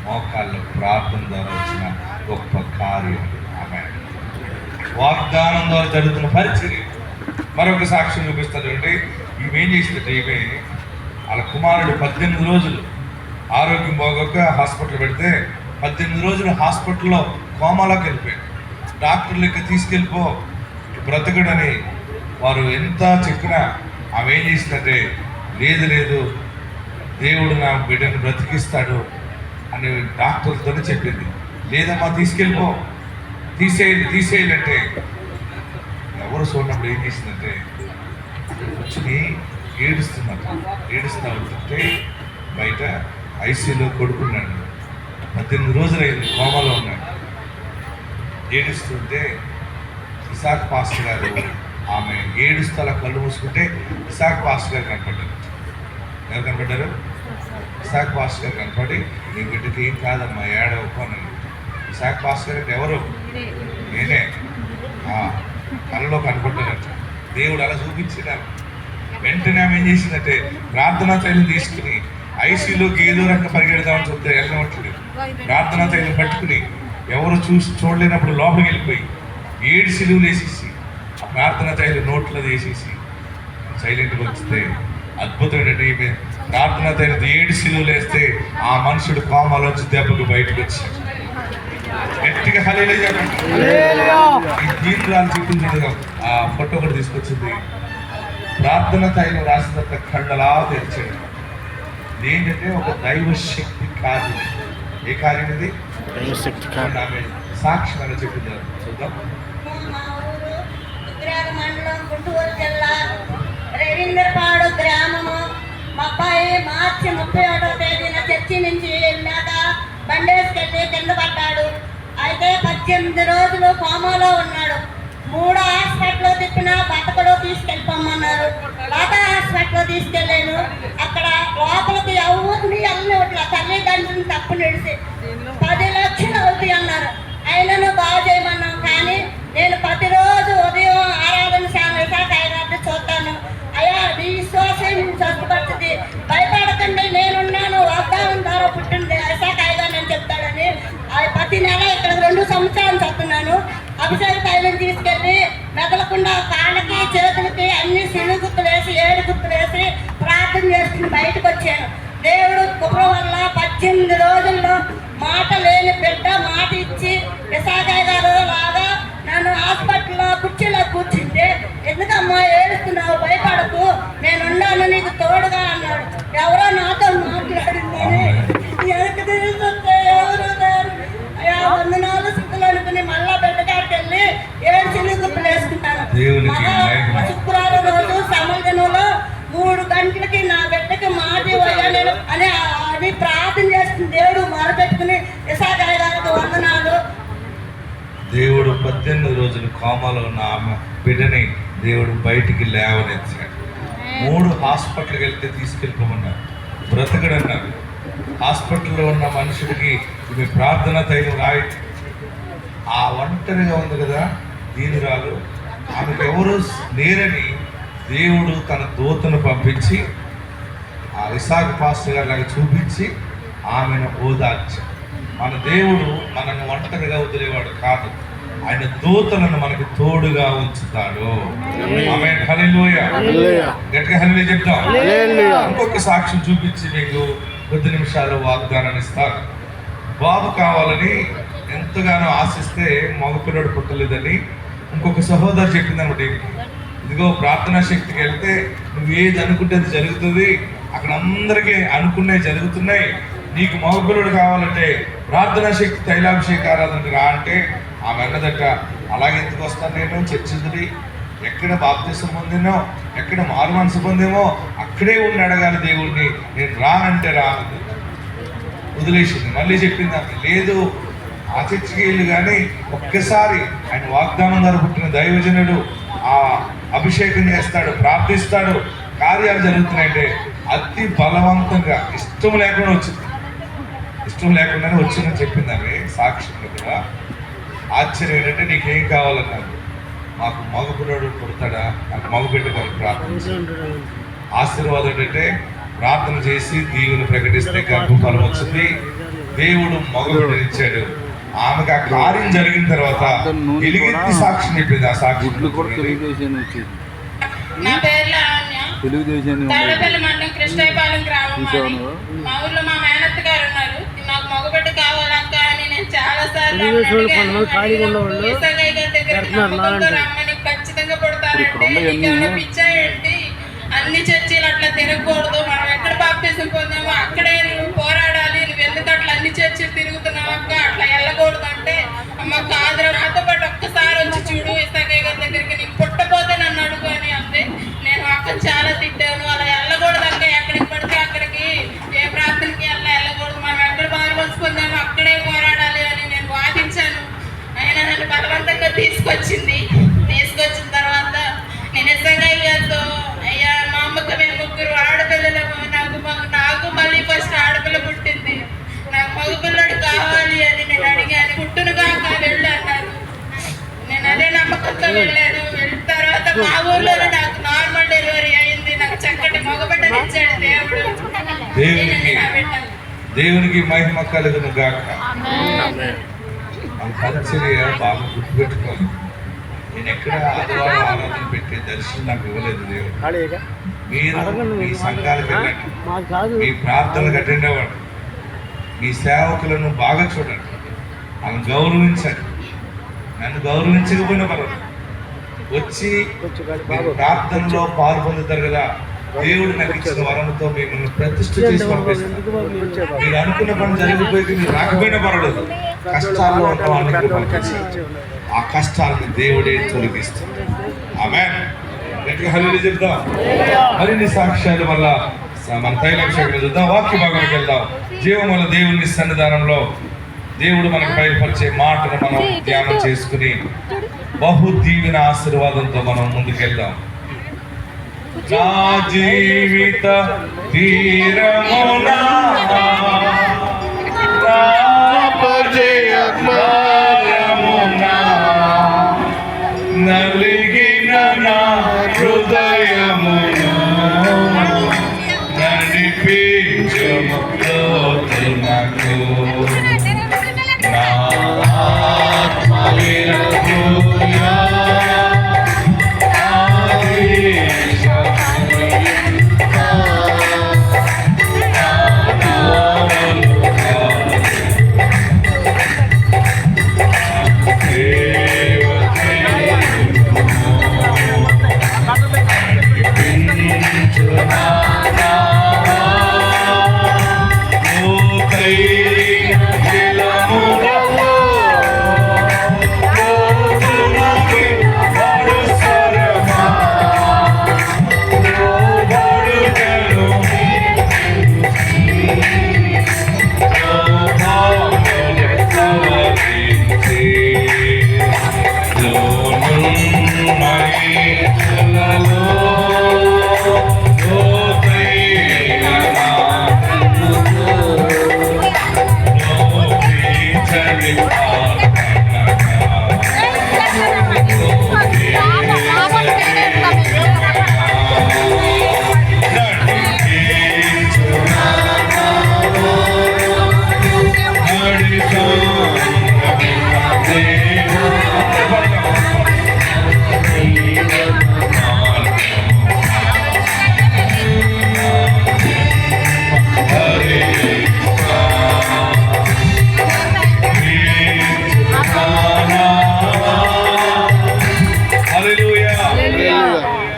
మోకాళ్ళ ప్రార్థన ద్వారా వచ్చిన గొప్ప కార్యం. ఆమె వాగ్దానం ద్వారా జరుగుతున్న పరిచర్య. మరొక సాక్ష్యం చూపిస్తారు అంటే ఈమెం చేసిందంటే, ఈమె వాళ్ళ కుమారుడు 18 రోజులు ఆరోగ్యం బాగోక హాస్పిటల్ పెడితే 18 రోజులు హాస్పిటల్లో కోమాలోకి వెళ్ళిపోయాడు. డాక్టర్లు ఇక తీసుకెళ్ళిపో బ్రతకడని వారు ఎంత చెప్పినా ఆమె ఏం చేసిందంటే, లేదు దేవుడు నా బిడ్డను బ్రతికిస్తాడు అని డాక్టర్లతో చెప్పింది. లేదమ్మా తీసుకెళ్ళిపో, తీసేయాలంటే ఎవరు చూడనప్పుడు ఏం చేసిందంటే వచ్చి ఏడుస్తూ ఉంటుంటే బయట ఐసీలో కొడుకున్నాడు. 18 రోజులు అయింది, కోమాలో ఉన్నాడు. ఏడుస్తుంటే ఇసాక్ పాస్టర్ గారు ఆమె ఏడుస్తూ అలా కళ్ళు మూసుకుంటే ఇసాక్ పాస్టర్ గారు కనపడ్డారు. ఎవరు కనపడ్డారు? ఇసాక్ పాస్టర్ గారు కనపడి, నీ బిడ్డకి ఏం కాదమ్మా ఏడవకు అన్నాడు. ఇసాక్ పాస్టర్ గారు ఎవరు? నేనే. కళ్ళలో కనపడ్డానంట. దేవుడు అలా చూపించినారు. వెంటనే ఆమె ఏం చేసిందంటే ప్రార్థనా తైలం తీసుకుని ఐసీలోకి ఏదో రకంగా పరిగెడదామని చెప్తే వెళ్ళవట్లేదు. ప్రార్థనా తైలం పట్టుకుని ఎవరు చూడలేనప్పుడు లోపలికి వెళ్ళిపోయి 7 సిలువులు వేసేసి ఆ ప్రార్థనా తైలం నోట్లో వేసేసి సైలెంట్గా వస్తే అద్భుతమైన ప్రార్థనా తైలం 7 సిలువులు వేస్తే ఆ మనుషుడు కోమాలోంచి దెబ్బకు బయటకు వచ్చాడు. గట్టిగా హల్లెలూయా చెప్పండి. ఈ దీర్ఘాలు చూపించగా ఆ ఫోటో కూడా తీసుకొచ్చింది. ప్రార్థన తైలం రాసినంత కళ్ళలా తెరిచాడు. ఏంటంటే ఒక దైవ శక్తి కార్యం. ఏ కార్యం ఇది? ఆమె సాక్షి అని చెప్తున్నారు. చూద్దాం. మా ఊరు ఉత్తరాల మండలం, గుంటూరు జిల్లా, రవీంద్రపాడు గ్రామము. మా అబ్బాయి మార్చి 31వ తేదీన చర్చి నుంచి వెళ్ళాక బండేసుకెళ్ళి కింద పడ్డాడు. అయితే 18 రోజులు కోమాలో ఉన్నాడు. 3 హాస్పిటల్లో తిప్పినా బతకలో తీసుకెళ్ళిపోమన్నారు. బాబా హాస్పిటల్లో తీసుకెళ్ళాను. అక్కడ లోపలికి ఎవరిని వెళ్ళినట్ల తల్లిదండ్రులను తప్పు నిడిచి 10 లక్షలు అవుతాయి అన్నారు. అయినను బాగు చేయమన్నాం. కానీ నేను ప్రతిరోజు ఉదయం ఆరాధన శాఖ చూస్తాను. అయ్యా నీ విశ్వాసం స్వస్థపడుతుంది, భయపడకండి నేనున్నాను, వాగ్దానం ద్వారా పుట్టింది ఐశాఖ అని చెప్తాడని ప్రతి నెల ఇక్కడ 2 సంవత్సరాలు చదువుతున్నాను. అభిషేక తైలం తీసుకెళ్ళి మెదలకుండా కాళ్ళకి చేతులకి అన్ని సిలు గుర్తులు వేసి 7 గుర్తులు వేసి ప్రార్థన చేసుకుని బయటకు వచ్చాను. దేవుడు కృప వల్ల 18 రోజుల్లో మాట లేని బిడ్డ మాట ఇచ్చి విశాఖయ్య గారు లాగా నన్ను హాస్పిటల్లో కుర్చీలో కూర్చుంటే, ఎందుకమ్మా ఏడుస్తున్నావు, భయపడకు, నేనున్నాను నీకు తోడుగా అన్నాడు. ఎవరో నాతో మాట్లాడిందని వెనక తిరుగుతుంటే ఎవరు అయ్యా 104 స్థితులు అనుకుని మళ్ళా బిడ్డగారికి వెళ్ళి 7 చిల్లు గుర్తులు వేసుకుంటాను. శుక్రవారం రోజు సమర్థనంలో 3 గంటలకి నా బిడ్డకి మాట ఇవ్వాలి అని ప్రార్థన చేస్తుంది. దేవుడు మొరపెట్టుకుని విశాఖయ్య గారికి వందనాలు. దేవుడు 18 రోజులు కోమాలో ఉన్న ఆమె బిడ్డని దేవుడు బయటికి లేవనెత్తాడు. 3 హాస్పిటల్కి వెళ్తే తీసుకెళ్ళిపోమన్నారు, బ్రతకడన్నారు. హాస్పిటల్లో ఉన్న మనుషుడికి ఇవి ప్రార్థన తైలం రాయి. ఆ ఒంటరిగా ఉంది కదా దీనురాలు, ఆమెకు ఎవరు నేరని దేవుడు తన దూతను పంపించి ఆ విశాఖ పాస్టర్ గారి లాగా చూపించి ఆమెను ఓదార్చి. మన దేవుడు మనల్ని ఒంటరిగా వదిలేవాడు కాదు, ఆయన దూతలను మనకు తోడుగా ఉంచుతాడు. ఆమేన్, హల్లెలూయా. గట్టిగా హల్లెలూయా చెప్తాం. ఇంకొక సాక్ష్యం చూపించి మీకు కొద్ది నిమిషాలు వాగ్దానాన్ని ఇస్తాను. బాబు కావాలని ఎంతగానో ఆశిస్తే మగపిల్లడు పుట్టలేదని ఇంకొక సహోదరు చెప్పిందనమాట. ఇదిగో ప్రార్థనా శక్తికి వెళ్తే నువ్వు ఏది అనుకుంటే అది జరుగుతుంది, అక్కడ అందరికీ అనుకునే జరుగుతున్నాయి, నీకు మగపిల్లడు కావాలంటే ప్రార్థనా శక్తి తైలాభిషేక ఆరాధనకి రా అంటే ఆమె అన్నదట, అలాగే ఎందుకు వస్తాను నేను, చర్చిది ఎక్కడ బాప్తిసం పొందినో ఎక్కడ మారు మనసు పొందేమో అక్కడే ఉండి అడగాలి దేవుడిని, నేను రానంటే రాను వదిలేసింది. మళ్ళీ చెప్పింది ఆమె, లేదు ఆ చర్చికి వెళ్ళి కానీ ఒక్కసారి ఆయన వాగ్దానం ద్వారా పుట్టిన దైవజనుడు ఆ అభిషేకం చేస్తాడు, ప్రార్థిస్తాడు, కార్యాలు జరుగుతున్నాయంటే అతి బలవంతంగా ఇష్టం లేకుండా వచ్చింది. ఇష్టం లేకుండానే వచ్చిందని చెప్పింది ఆమె సాక్ష్యంలో కూడా. ఆశ్చర్యం ఏంటంటే నీకేం కావాలన్నాడు, మాకు మగపిల్లడు పుడతాడా, నాకు మగబిడ్డ గారు ప్రార్థన. ఆశీర్వాదం ఏంటంటే ప్రార్థన చేసి దేవుని ప్రకటిస్తే గర్భఫలం వచ్చింది, దేవుడు మగబిడ్డనిచ్చాడు. ఆమెకు ఆ కార్యం జరిగిన తర్వాత ఎలుగెత్తి సాక్షి చెప్పింది. ఆ సాక్షి నా పేరు లావణ్య, తాడపల్లి మండలం కృష్ణాయపాలెం గ్రామం. మా ఊర్లో మా మేనత్త గారు ఉన్నారు. నాకు మగబిడ్డ కావాలక్క అని నేను చాలా సార్లు రమ్మని ఖచ్చితంగా పుడతానంటే నీకేమైనా పిచ్చాయండి, అన్ని చర్చలు అట్లా తిరగకూడదు, మనం ఎక్కడ బాప్తిజం పొందామో అక్కడే నువ్వు పోరాడాలి, నువ్వు ఎందుకు అట్లా అన్ని చర్చలు తిరుగుతున్నావు అక్క, అట్లా వెళ్ళకూడదు అంటే, అమ్మ కాదురా నాతో పాటు ఒక్కసారి వచ్చి చూడు ఇసాకయ్య గారి దగ్గరికి, నీకు పుట్టపోతే నన్ను అడుగు అని అంతే. నేను అక్క చాలా తిట్టాను, అలా వెళ్ళకూడదు అక్క, ఎక్కడికి పడితే అక్కడికి ఏ ప్రార్థనకి వెళ్ళకూడదు, మనం ఎక్కడ బారు పంచుకుందామో అక్కడే పోరాడాలి అని నేను వాదించాను. ఆయన నన్ను బలవంతంగా తీసుకొచ్చిన తర్వాత నేను ఇసాకయ్య గారితో, అయ్యా మా అమ్మకి మేము 3 ఆడపిల్లలము, నాకు మళ్ళీ ఫస్ట్ ఆడపిల్ల పుట్టింది, నాకు మగపిల్లడు కావాలి అని నేను అడిగాను. పుట్టునుగా వెళ్ళు అన్నారు. నేను అదే నమ్మకంతో వెళ్ళాను. వెళ్ళిన తర్వాత మా ఊర్లోనే నాకు నార్మల్ డెలివరీ అయింది. నాకు చక్కటి మగబిడ్డని ఇచ్చాడు దేవుడు. దేవునికి మహిమ కలుగును గాక. పరిచర్య బాగా గుర్తుపెట్టుకోవాలి. నేను ఎక్కడ ఆదివారం ఆరాధన పెట్టే దర్శనం నాకు ఇవ్వలేదు దేవుడు. మీరు మీ సంఘాలకు వెళ్ళండి, మీ ప్రార్థనలకు అటెండ్ అవ్వండి, మీ సేవకులను బాగా చూడండి, వాళ్ళని గౌరవించండి. నన్ను గౌరవించకపోయినా పర్వాలేదు, వచ్చి ప్రార్థనలో పాలు పొందుతారు కదా. దేవుడు నాకు ఇచ్చిన వరంతో మిమ్మల్ని ప్రతిష్ఠ చేసి పంపిస్తాను. మీరు అనుకున్న పని జరిగిపోయి మీరు రాకపోయినా పర్వాలేదు, కష్టాల్లో ఉన్న వాళ్ళకి పంపించి ఆ కష్టాలను దేవుడే తొలగిస్తాడు. ఆమేన్. గట్టిగా హల్లెలూయా చెప్దాం. మరిన్ని సాక్ష్యాలు వల్ల మన తైలాభిషేకం చూద్దాం, వాక్య భాగానికి వెళ్దాం. జీవముల దేవుని సన్నిధానంలో దేవుడు మనకు బయలుపరిచే మాటను మనం ధ్యానం చేసుకుని బహు దీవెన ఆశీర్వాదంతో మనం ముందుకెళ్దాం. నా జీవిత తీరమునా నలిగిన నా హృదయమును నడిపించుము లోతునకు. నా ఆత్మవిరహుయా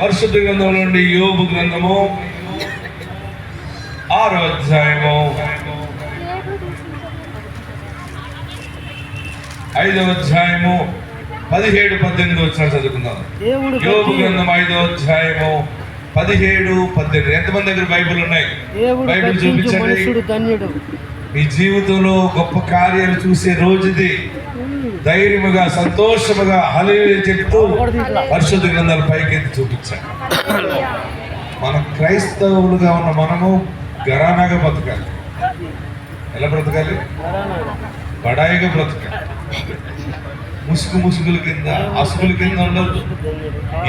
పరిశుద్ధ గ్రంథం నుండి యోబు గ్రంథము 6వ అధ్యాయము 5వ అధ్యాయము 17-18 వచనాలు చదువుకుందాం. యోబు గ్రంథం 5వ అధ్యాయము 17-18. ఎంతమంది దగ్గర బైబిల్ ఉన్నాయి? బైబిల్ చూపించండి. మీ జీవితంలో గొప్ప కార్యాలు చూసే రోజుది. ధైర్యముగా సంతోషముగా హల్లెలూయా చెప్తూ పరిశుద్ధ గ్రంథాలు పైకెత్తి చూపించాలి. మన క్రైస్తవులుగా ఉన్న మనము ఘరానాగా బ్రతకాలి. ఎలా బ్రతకాలి? బడాయిగా బ్రతకాలి. ముసుగుల కింద అసుగుల కింద ఉండదు.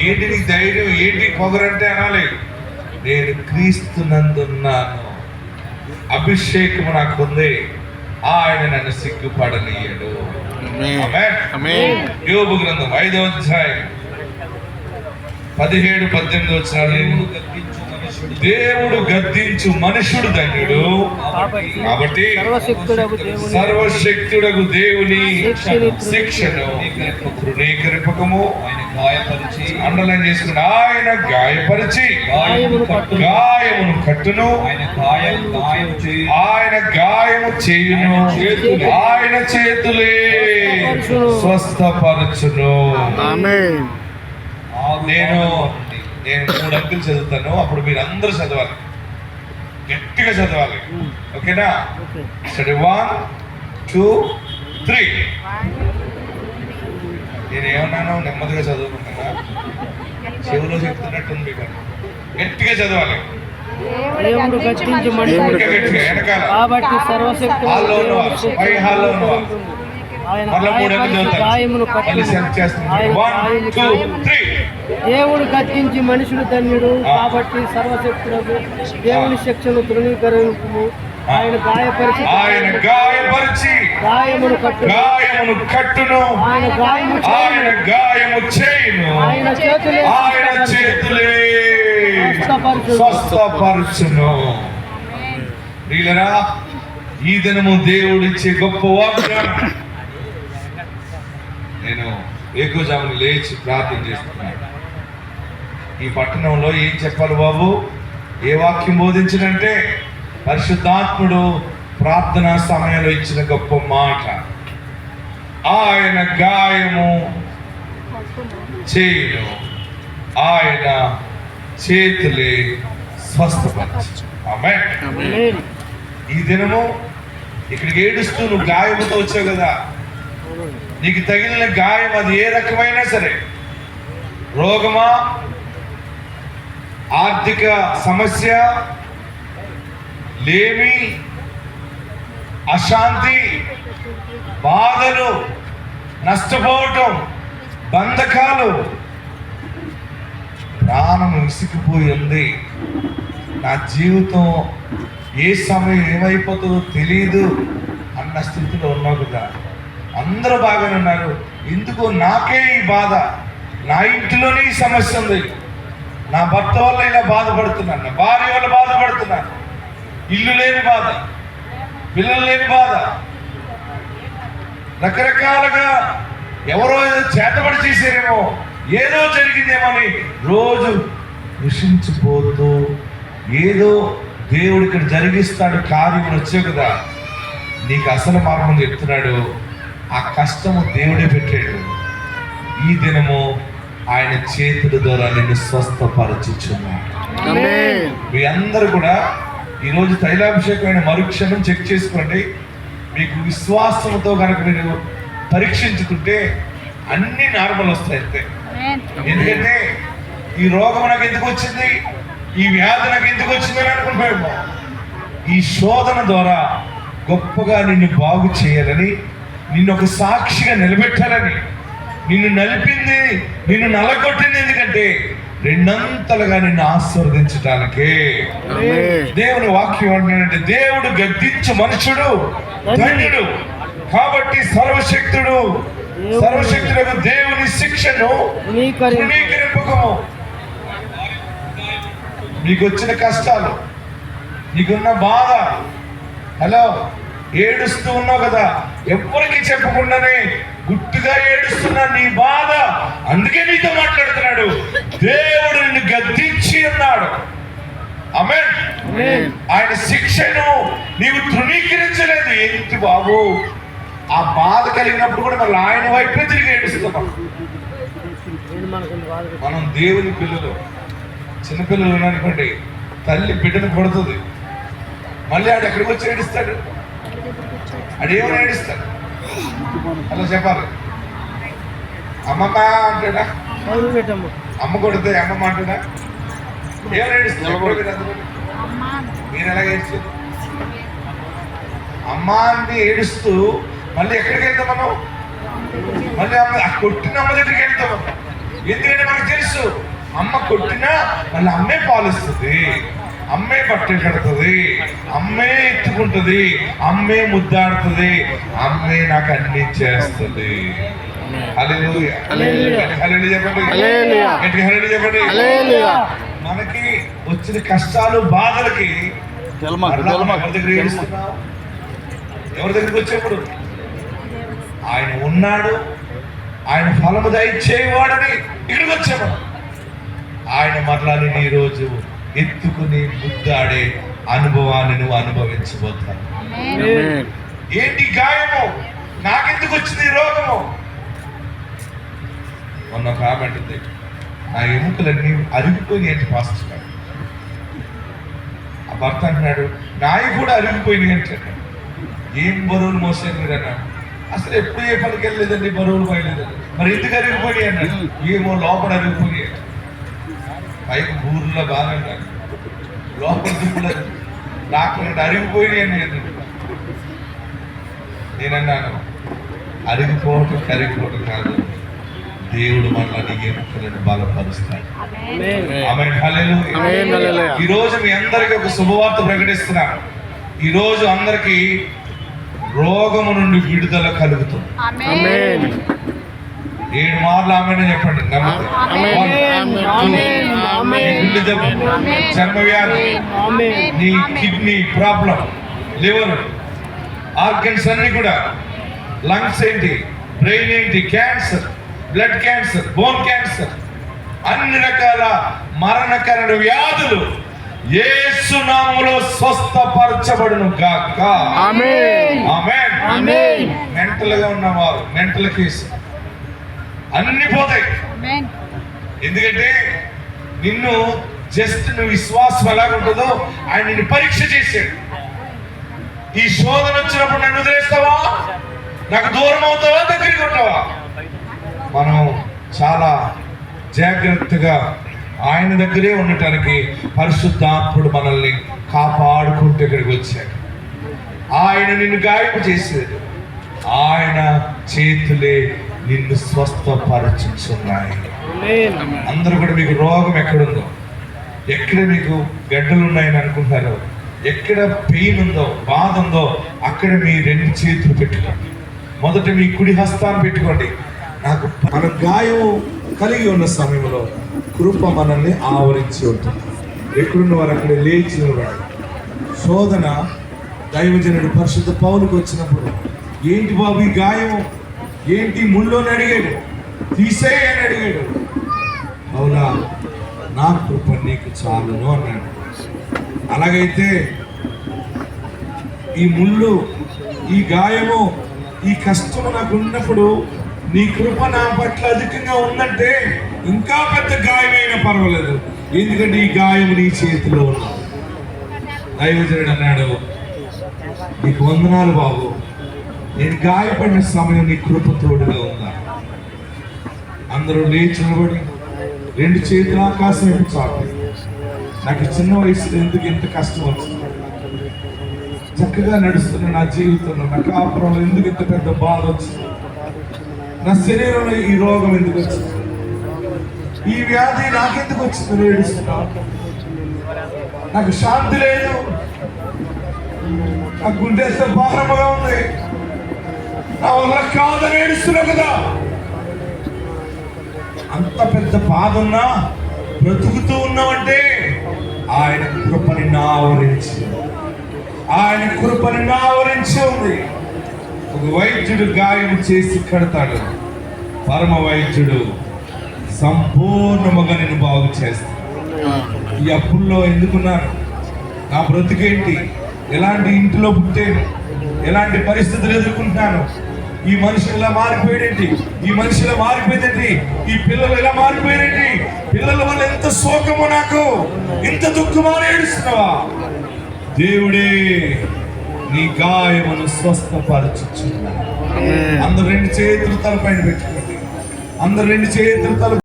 ఏంటి నీకు ధైర్యం, ఏంటి పొగరంటే అనాలి, నేను క్రీస్తునందున్నాను, అభిషేకము నాకుంది, ఆయన నన్ను సిగ్గుపడనీయడు. యోబు గ్రంథం 5వ అధ్యాయం 17-18 వచనాలు. దేవుడు గద్దించు మనుషుడు ధన్యుడు, కాబట్టి సర్వశక్తుడగు దేవుని శిక్షను తృణీకరింపకము. అండర్లైన్ చేసుకుని, ఆయన గాయపరిచి గాయమును కట్టును, ఆయన గాయము చేయును, ఆయన చేతులే స్వస్థపరచును. నేను 3 అంకెలు చదువుతాను, అప్పుడు మీరు అందరూ చదవాలి, గట్టిగా చదవాలి. ఓకేనా? స్టడీ 1, 2, 3. నేను ఏమన్నాను? నెమ్మదిగా చదువుకుంటున్నా, చెవులో చెప్తున్నట్టుంది మీకు. గట్టిగా చదవాలి. వెనకాల హాల్లో ఉన్నవా, పై హాల్లో ఉన్నవా, మళ్ళీ 3 అంకెలు చదువుతాను, మళ్ళీ సెలెక్ట్ చేస్తున్నాను. 1, 2, 3. దేవుడు గద్దించి మనుషుడు ధన్యుడు, కాబట్టి సర్వశక్తులకు దేవుని శిక్షను తృణీకరింపు. ఆయన గాయపరిచి గాయమును కట్టును, ఆయన గాయము చేయును, ఆయన చేతులే స్వస్థపరచును. ప్రియులారా, ఈ దినము దేవుడిచ్చే గొప్ప వాగ్దానం. నేను వేకువజామున లేచి ప్రార్థన చేస్తున్నాను. ఈ పట్టణంలో ఏం చెప్పాలి బాబు, ఏ వాక్యం బోధించినంటే పరిశుద్ధాత్ముడు ప్రార్థనా సమయంలో ఇచ్చిన గొప్ప మాట, ఆయన గాయము చేయును, ఆయన చేతులే స్వస్థపరచు. ఆమేన్. ఈ దినము ఇక్కడికి ఏడుస్తూ నువ్వు గాయముతో వచ్చావు కదా, నీకు తగిలిన గాయం అది ఏ రకమైనా సరే, రోగమా, ఆర్థిక సమస్య, లేమి, అశాంతి, బాధలు, నష్టపోవటం, బంధకాలు, ప్రాణం విసిగిపోయి ఉంది, నా జీవితం ఏ సమయం ఏమైపోతుందో తెలియదు అన్న స్థితిలో ఉన్నావు కదా. అందరూ బాగానే ఉన్నారు, ఎందుకో నాకే ఈ బాధ, నా ఇంటిలోనే ఈ సమస్య ఉంది, నా భర్త వల్ల ఇలా బాధపడుతున్నాను, నా భార్య వల్ల బాధపడుతున్నాను, ఇల్లు లేని బాధ, పిల్లలు లేని బాధ, రకరకాలుగా ఎవరో ఏదో చేతబడి చేశారేమో, ఏదో జరిగిందేమని రోజు కృషించిపోతూ ఏదో దేవుడు ఇక్కడ జరిగిస్తాడు కార్యం వచ్చావు కదా, నీకు అసలు మార్గం చెప్తున్నాడు. ఆ కష్టము దేవుడే పెట్టాడు. ఈ దినము ఆయన చేతుల ద్వారా నిన్ను స్వస్థపరచుచున్నాడు. మీ అందరూ కూడా ఈరోజు తైలాభిషేకమైన మరుక్షణం చెక్ చేసుకోండి. మీకు విశ్వాసంతో కనుక మీరు పరీక్షించుకుంటే అన్ని నార్మల్ వస్తాయి అంతే. ఎందుకంటే ఈ రోగం నాకు ఎందుకు వచ్చింది, ఈ వ్యాధి నాకు ఎందుకు వచ్చిందని అనుకుంటున్నాము. ఈ శోధన ద్వారా గొప్పగా నిన్ను బాగు చేయాలని, నిన్ను ఒక సాక్షిగా నిలబెట్టాలని, నిన్ను నలిపింది, నిన్ను నలగొట్టింది ఎందుకంటే రెండంతలుగా నిన్ను ఆశీర్వదించడానికే. దేవుని వాక్యం అంటాడంటే, దేవుడు గద్దించు మనుషుడు ధన్యుడు, కాబట్టి సర్వశక్తులకు దేవుని శిక్షను తృణీకరింపకము. నీకు వచ్చిన కష్టాలు, నీకున్న బాధ, హలో ఏడుస్తూ ఉన్నావు కదా, ఎవ్వరికి చెప్పకుండానే గుట్టుగా ఏడుస్తున్నా నీ బాధ, అందుకే నీతో మాట్లాడుతున్నాడు. దేవుడు నిన్ను గద్దించి ఉన్నాడు. ఆమేన్. ఆయన శిక్షను నీవు తృణీకరించలేదు. ఏంటి బాబు, ఆ బాధ కలిగినప్పుడు కూడా మళ్ళీ ఆయన వైపే తిరిగి ఏడుస్తున్నాం. మనం దేవుని పిల్లలు, చిన్నపిల్లలు ఉన్నారనుకోండి, తల్లి బిడ్డను కొడుతుంది, మళ్ళీ ఆడు ఎక్కడికి వచ్చి ఏడుస్తాడు, ఆడేమని ఏడుస్తాడు, అలా చెప్పాలి. అమ్మమ్మ అంటాడా, అమ్మ కొడితే అమ్మమ్మ అంటాడా, ఏమని ఏడుస్తాడు? మీరు ఎలాగ ఏడుస్తుంది? అమ్మ అంటే ఏడుస్తూ మళ్ళీ ఎక్కడికి వెళ్తాం మనం? మళ్ళీ అమ్మ కొట్టిన అమ్మ దగ్గరికి వెళ్తాం. ఎందుకంటే మనకు తెలుసు, అమ్మ కొట్టినా మళ్ళీ అమ్మే పాలిస్తుంది, అమ్మే బట్టలు కడుతుంది, అమ్మే ఎత్తుకుంటుంది, అమ్మే ముద్దాడుతుంది, అమ్మే నాకు అన్ని చేస్తుంది. హల్లెలూయా. హల్లెలూయా చెప్పండి. మనకి వచ్చిన కష్టాలు, బాధలకి ఎవరి దగ్గర ఏడుస్తున్నావు? ఎవరి దగ్గరికి వచ్చేప్పుడు ఆయన ఉన్నాడు, ఆయన ఫలము దయచేవాడని ఇక్కడికి వచ్చాము. ఆయన మరలాని నీ రోజు ఎత్తుకుని ముద్దాడే అనుభవాన్ని నువ్వు అనుభవించబోతావు. ఏంటి గాయము, నాకెందుకు వచ్చింది ఈ రోగము? మొన్న కామెంట్ ఉంది, నా ఎముకలన్నీ అరిగిపోయి ఏంటి పాస్టర్ గారు. ఆ భర్త అంటున్నాడు, నాయి కూడా అరిగిపోయినాయి అంటాడు. ఏం బరువులు మోసాను మీరు అన్నాడు. అసలు ఎప్పుడు ఏ పనికి వెళ్ళలేదండి, బరువులు పోయలేదండి. మరి ఎందుకు అరిగిపోయి అన్నాడు. ఏమో లోపల అరిగిపోయి, పైకి ఊర్లో బాగా అన్నాడు, లోపల దుప్పులేదు, డాక్టర్ అరిగిపోయినాయి అని అన్నాడు. నేనన్నాను, అరిగిపోవటం కరిగిపోవటం కాదు, దేవుడు మళ్ళా నీ ఎముకలను బలపరుస్తాడు. ఆమేన్. హల్లెలూయా. ఈ రోజు మీ అందరికీ ఒక శుభవార్త ప్రకటిస్తున్నాను. ఈ రోజు అందరికీ రోగము నుండి విడుదల కలుగుతుంది. 7 మార్లు ఆమేన్ చెప్పండి. గుండె జబ్బు, చర్మ వ్యాధి, నీ కిడ్నీ ప్రాబ్లం, లివర్, ఆర్గన్స్ అన్ని కూడా, లంగ్స్ ఏంటి, బ్రెయిన్ ఏంటి, cancer, blood cancer, bone cancer, అన్ని రకాల మరణకర వ్యాధులు యేసు నామములో స్వస్థపరచబడును గాక. ఆమేన్. ఆమేన్. మెంటల్ గా ఉన్నవారు, మెంటల్ కేసు అన్ని పోతాయి. ఎందుకంటే నిన్ను జస్ట్ నువ్వు విశ్వాసం ఎలాగుంటుందో ఆయన నిన్ను పరీక్ష చేశాడు. ఈ శోధన వచ్చినప్పుడు నన్ను వదిలేస్తావా, నాకు దూరం అవుతావా, దగ్గరికి ఉంటావా? మనం చాలా జాగ్రత్తగా ఆయన దగ్గరే ఉండటానికి పరిశుద్ధాత్ముడు మనల్ని కాపాడుకుంటూ ఇక్కడికి వచ్చాడు. ఆయన నిన్ను గాయపు చేశాడు, ఆయన చేతులే నిన్ను స్వస్థపరచుచున్నాయి. అందరూ కూడా మీకు రోగం ఎక్కడుందో, ఎక్కడ మీకు గడ్డలు ఉన్నాయని అనుకుంటారో, ఎక్కడ పెయిన్ ఉందో, బాధ ఉందో, అక్కడ మీ 2 చేతులు పెట్టుకోండి. మొదట మీ కుడి హస్తాన్ని పెట్టుకోండి. మన గాయం కలిగి ఉన్న సమయంలో కృప మనల్ని ఆవరించి ఉంటుంది. ఎక్కడున్న వారు అక్కడ లేచి నిలబడాలి. శోధన దైవజనుడు పరిశుద్ధ పౌలుకు వచ్చినప్పుడు, ఏంటి బాబు ఈ గాయం, ఏంటి ముళ్ళు అని అడిగాడు, తీసేయని అడిగాడు. అవునా, నా కృప నీకు చాలును అన్నాడు. అలాగైతే ఈ ముళ్ళు, ఈ గాయము, ఈ కష్టము నాకు ఉన్నప్పుడు నీ కృప నా పట్ల అధికంగా ఉందంటే ఇంకా పెద్ద గాయమైనా పర్వాలేదు, ఎందుకంటే ఈ గాయం నీ చేతిలో ఉంది. దైవజనుడు అన్నాడు, నీకు వందనాలు బాబు, నేను గాయపడిన సమయం నీ కృప తోడుగా ఉందా. అందరూ లేచి నిలబడి 2 చేతులు ఆకాశం వైపు చాపి, నాకు చిన్న వయసులో ఎందుకు ఇంత కష్టం వచ్చింది, చక్కగా నడుస్తున్న నా జీవితంలో నా కాపురంలో ఎందుకు ఇంత పెద్ద బాధ వచ్చింది, నా శరీరంలో ఈ రోగం ఎందుకు వచ్చింది, ఈ వ్యాధి నాకెందుకు వచ్చింది ఏడుస్తున్నా, నాకు శాంతి లేదు, నా గుండెస్తే భారముగా ఉంది, నా వల్ల కాదని ఏడుస్తున్నా కదా. అంత పెద్ద బాధ ఉన్నా బ్రతుకుతూ ఉన్నామంటే ఆయన కృపని ఆవరించి, ఆయన కృపని ఆవరించి ఉంది. ఒక వైద్యుడు గాయం చేసి కడతాడు, పరమ వైద్యుడు సంపూర్ణముగా నేను బాగు చేస్తాను. ఈ అప్పుల్లో ఎందుకున్నాను, నా బ్రతుకేంటి, ఎలాంటి ఇంటిలో పుట్టాను, ఎలాంటి పరిస్థితులు ఎదుర్కొంటున్నాను, ఈ మనిషి ఇలా మారిపోయేటి, ఈ మనిషి ఇలా మారిపోయేది, ఈ పిల్లలు ఎలా మారిపోయేటి, పిల్లల వల్ల ఎంత శోకమో, నాకు ఇంత దుఃఖమో ఏడుస్తున్నావా? దేవుడే నీ గాయమును స్వస్థపరచుచున్నాడు. అందరు 2 చేతులు తలపైన పెట్టుకోండి. అందరు 2 చేతులు తల